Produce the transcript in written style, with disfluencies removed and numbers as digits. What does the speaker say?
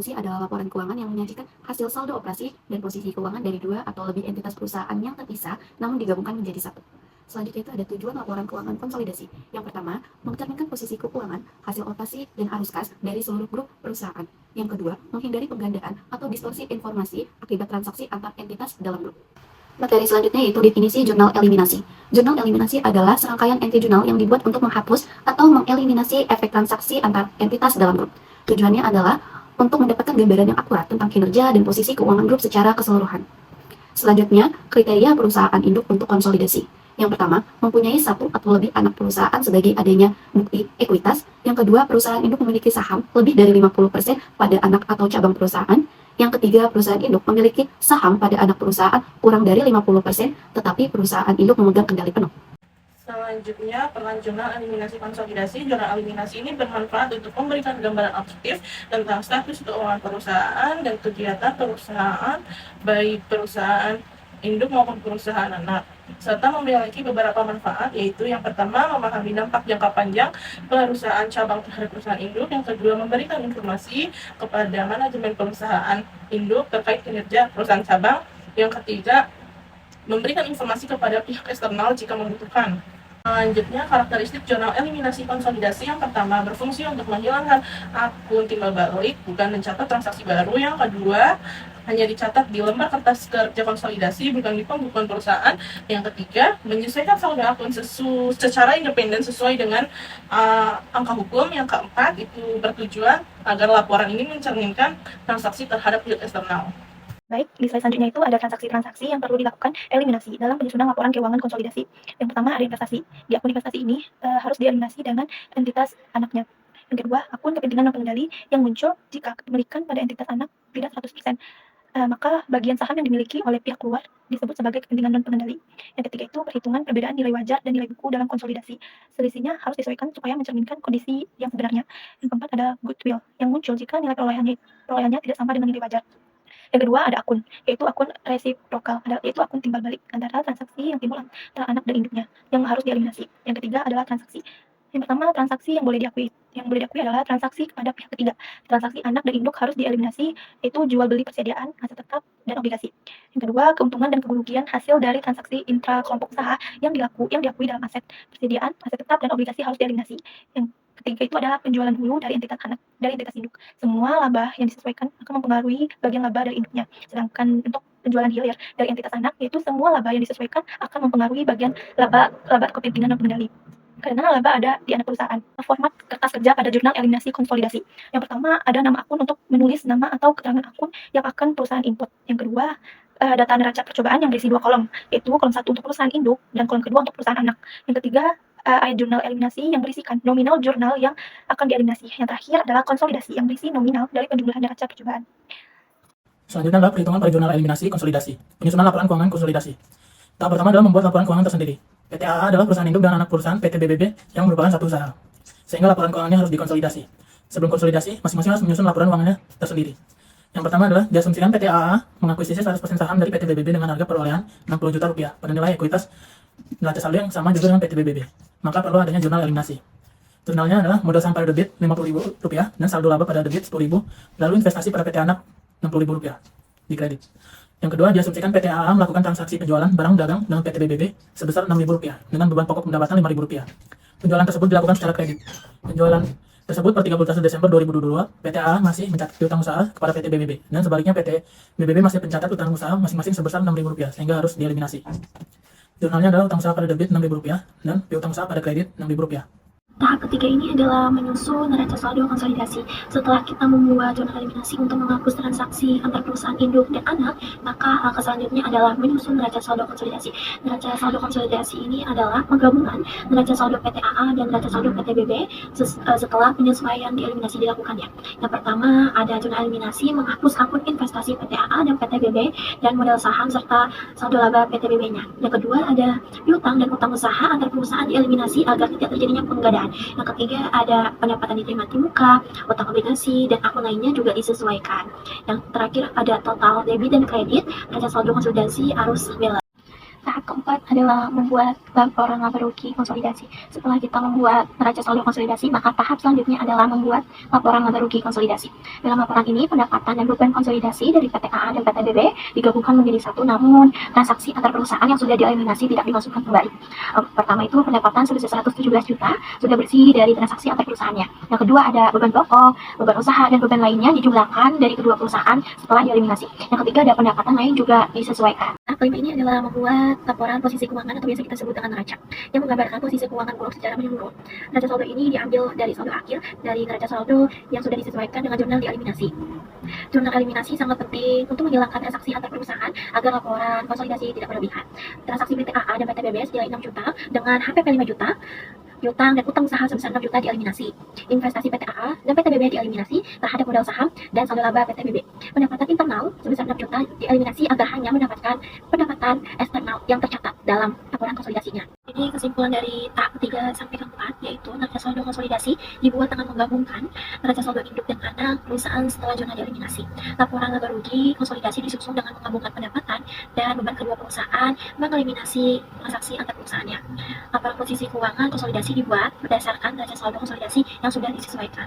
konsolidasi adalah laporan keuangan yang menyajikan hasil saldo operasi dan posisi keuangan dari dua atau lebih entitas perusahaan yang terpisah namun digabungkan menjadi satu. Selanjutnya itu ada tujuan laporan keuangan konsolidasi. Yang pertama, mencerminkan posisi keuangan, hasil operasi, dan arus kas dari seluruh grup perusahaan. Yang kedua, menghindari penggandaan atau distorsi informasi akibat transaksi antar entitas dalam grup. Materi selanjutnya yaitu definisi jurnal eliminasi. Jurnal eliminasi adalah serangkaian enti jurnal yang dibuat untuk menghapus atau mengeliminasi efek transaksi antar entitas dalam grup. Tujuannya adalah untuk mendapatkan gambaran yang akurat tentang kinerja dan posisi keuangan grup secara keseluruhan. Selanjutnya, kriteria perusahaan induk untuk konsolidasi. Yang pertama, mempunyai satu atau lebih anak perusahaan sebagai adanya bukti ekuitas. Yang kedua, perusahaan induk memiliki saham lebih dari 50% pada anak atau cabang perusahaan. Yang ketiga, perusahaan induk memiliki saham pada anak perusahaan kurang dari 50%, tetapi perusahaan induk memegang kendali penuh. Selanjutnya, peran jurnal eliminasi konsolidasi. Jurnal eliminasi ini bermanfaat untuk memberikan gambaran objektif tentang status keuangan perusahaan dan kegiatan perusahaan, baik perusahaan induk maupun perusahaan anak, serta memiliki beberapa manfaat, yaitu yang pertama, memahami dampak jangka panjang perusahaan cabang terhadap perusahaan induk. Yang kedua, memberikan informasi kepada manajemen perusahaan induk terkait kinerja perusahaan cabang. Yang ketiga, memberikan informasi kepada pihak eksternal jika membutuhkan. Selanjutnya, karakteristik jurnal eliminasi konsolidasi. Yang pertama, berfungsi untuk menghilangkan akun timbal balik, bukan mencatat transaksi baru. Yang kedua, hanya dicatat di lembar kertas kerja konsolidasi, bukan di pembukuan perusahaan. Yang ketiga, menyesuaikan saldo akun secara independen sesuai dengan angka hukum. Yang keempat, itu bertujuan agar laporan ini mencerminkan transaksi terhadap pihak eksternal. Baik, di slide selanjutnya itu ada transaksi-transaksi yang perlu dilakukan eliminasi dalam penyusunan laporan keuangan konsolidasi. Yang pertama ada investasi. Di akun investasi ini harus dieliminasi dengan entitas anaknya. Yang kedua, akun kepentingan non pengendali yang muncul jika kepemilikan pada entitas anak tidak 100%. Maka bagian saham yang dimiliki oleh pihak luar disebut sebagai kepentingan non pengendali. Yang ketiga itu perhitungan perbedaan nilai wajar dan nilai buku dalam konsolidasi. Selisihnya harus disesuaikan supaya mencerminkan kondisi yang sebenarnya. Yang keempat ada goodwill yang muncul jika nilai perolehannya tidak sama dengan nilai wajar. Yang kedua ada akun, yaitu akun resiprokal, yaitu akun timbal balik antara transaksi yang timbul antara anak dan induknya yang harus dieliminasi. Yang ketiga adalah transaksi. Yang pertama, transaksi yang boleh diakui. Yang boleh diakui adalah transaksi kepada pihak ketiga. Transaksi anak dan induk harus dieliminasi, yaitu jual beli persediaan, aset tetap, dan obligasi. Yang kedua, keuntungan dan kerugian hasil dari transaksi intra kelompok usaha yang diakui dalam aset persediaan, aset tetap, dan obligasi harus dieliminasi. Yang ketiga itu adalah penjualan hulu dari entitas anak, dari entitas induk. Semua laba yang disesuaikan akan mempengaruhi bagian laba dari induknya. Sedangkan untuk penjualan hilir dari entitas anak, yaitu semua laba yang disesuaikan akan mempengaruhi bagian laba kepentingan non pengendali. Karena laba ada di anak perusahaan. Format kertas kerja pada jurnal eliminasi konsolidasi. Yang pertama ada nama akun untuk menulis nama atau keterangan akun yang akan perusahaan input. Yang kedua data neraca percobaan yang berisi 2 kolom, yaitu kolom 1 untuk perusahaan induk dan kolom kedua untuk perusahaan anak. Yang ketiga ada jurnal eliminasi yang berisikan nominal jurnal yang akan dieliminasi. Yang terakhir adalah konsolidasi yang berisi nominal dari penjumlahan neraca percobaan. Selanjutnya adalah perhitungan pada jurnal eliminasi konsolidasi. Penyusunan laporan keuangan konsolidasi. Tahap pertama adalah membuat laporan keuangan tersendiri. PT AA adalah perusahaan induk dan anak perusahaan PT BBB yang merupakan satu usaha, sehingga laporan keuangannya harus dikonsolidasi. Sebelum konsolidasi, masing-masing harus menyusun laporan keuangannya tersendiri. Yang pertama adalah diasumsikan PT AA mengakuisisi 100% saham dari PT BBB dengan harga perolehan Rp60 juta pada nilai ekuitas neraca saldo yang sama juga dengan PT BBB. Maka perlu adanya jurnal eliminasi. Jurnalnya adalah modal saham pada debit Rp50.000 dan saldo laba pada debit Rp10.000, lalu investasi pada PT anak Rp60.000 di kredit. Yang kedua, diasumsikan PT AA melakukan transaksi penjualan barang dagang dengan PT BBB sebesar Rp6.000 dengan beban pokok pendapatan Rp5.000. Penjualan tersebut dilakukan secara kredit. Penjualan tersebut per 31 Desember 2022, PT AA masih mencatat piutang usaha kepada PT BBB, dan sebaliknya PT BBB masih mencatat utang usaha masing-masing sebesar Rp6.000, sehingga harus dieliminasi. Jurnalnya adalah utang usaha pada debit Rp6.000 dan piutang usaha pada kredit Rp6.000. Tahap ketiga ini adalah menyusun neraca saldo konsolidasi. Setelah kita membuat jurnal eliminasi untuk menghapus transaksi antar perusahaan induk dan anak, maka langkah selanjutnya adalah menyusun neraca saldo konsolidasi. Neraca saldo konsolidasi ini adalah penggabungan neraca saldo PT AA dan neraca saldo PT BB setelah penyesuaian dieliminasi dilakukannya. Yang pertama ada jurnal eliminasi menghapus akun investasi PT AA dan PT BB dan modal saham serta saldo laba PT BB-nya. Yang kedua ada piutang dan utang usaha antar perusahaan dieliminasi agar tidak terjadinya penggandaan. Yang ketiga ada pendapatan diterima di muka, utang obligasi, dan akun lainnya juga disesuaikan. Yang terakhir ada total debit dan kredit, neraca saldo konsolidasi, arus balance. Tahap keempat adalah membuat laporan laba rugi konsolidasi. Setelah kita membuat neraca saldo konsolidasi, maka tahap selanjutnya adalah membuat laporan laba rugi konsolidasi. Dalam laporan ini, pendapatan dan beban konsolidasi dari PT AA dan PT BB digabungkan menjadi satu, namun transaksi antar perusahaan yang sudah dieliminasi tidak dimasukkan kembali. Pertama itu pendapatan sebesar 117 juta sudah bersih dari transaksi antar perusahaannya. Yang kedua ada beban pokok, beban usaha, dan beban lainnya dijumlahkan dari kedua perusahaan setelah dieliminasi. Yang ketiga ada pendapatan lain juga disesuaikan. Tahap kelima ini adalah membuat laporan posisi keuangan atau biasa kita sebut dengan neraca, yang menggambarkan posisi keuangan bulog secara menyeluruh. Neraca saldo ini diambil dari saldo akhir dari neraca saldo yang sudah disesuaikan dengan jurnal dieliminasi. Jurnal eliminasi sangat penting untuk menghilangkan transaksi antar perusahaan agar laporan konsolidasi tidak berlebihan. Transaksi PT AA dan PT BB senilai 6 juta dengan HPP 5 juta, piutang dan utang usaha sebesar 6 juta dieliminasi. Investasi PT AA dan PT BB dieliminasi terhadap modal saham dan saldo laba PT BB. Pendapatan internal sebesar 6 juta dieliminasi agar hanya mendapatkan pendapatan eksternal yang tercatat dalam laporan konsolidasinya. Jadi kesimpulan dari tahap ketiga sampai keempat yaitu neraca saldo konsolidasi dibuat dengan menggabungkan neraca saldo induk dan anak perusahaan setelah zona dieliminasi. Laporan laba rugi konsolidasi disusun dengan menggabungkan pendapatan dan beban kedua perusahaan, mengeliminasi transaksi antar perusahaannya. Laporan posisi keuangan konsolidasi dibuat berdasarkan neraca saldo konsolidasi yang sudah disesuaikan.